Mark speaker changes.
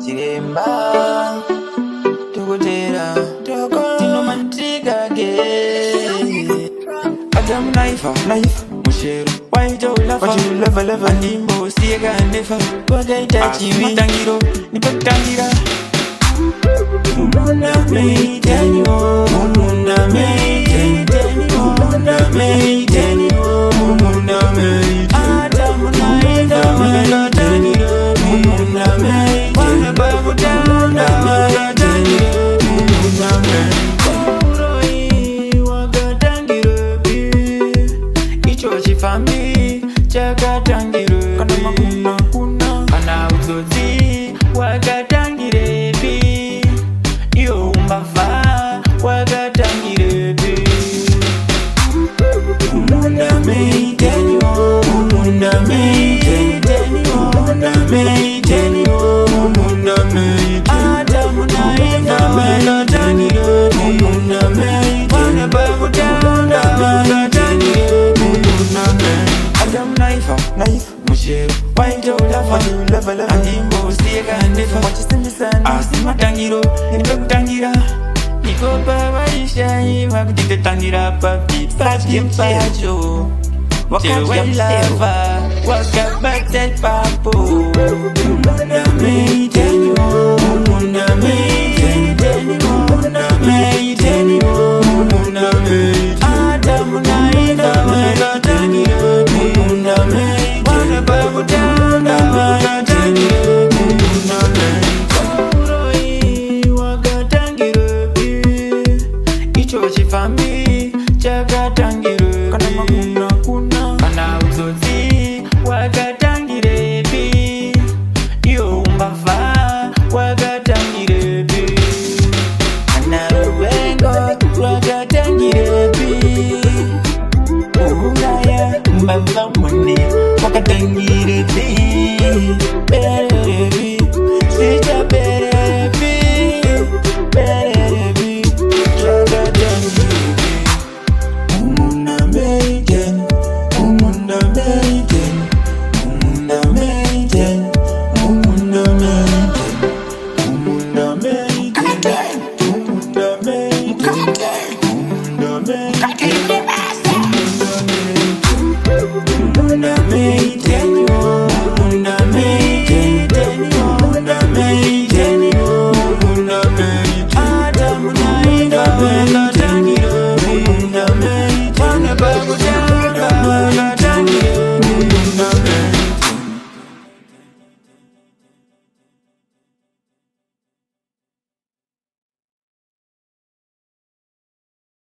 Speaker 1: Chiremba Tokotera Tinoman trika Adam knife Mushero Why do you love what you love Andimbo siega nefa Wagaita chiwi Matangiro Nipatangira Mumunda meiteni Mumunda meiteni Mumunda meiteni Mumunda meiteni Adamu naenda magatani Mumunda meiteni Wana babu tanda magatani Mumunda meiteni Kuroi wagatangirebi Icho chifami chagatangirebi Kana makuna kuna Kana uzozi wagatangirebi Iyo umbava wagatangirebi Mumunda meiteni Mumunda meiteni Mumunda meiteni Mumunda meiteni Adamu naenda magatani Mumunda meiteni Wana babu tanda magatani Mumunda meiteni Adam knife Mushero Why do you love Andimbo siega nefa Asimatangiro Nipakutangira Nikopa waishai Wakutitetangira papi Papi mpacho Wakati lava Wakabatel papo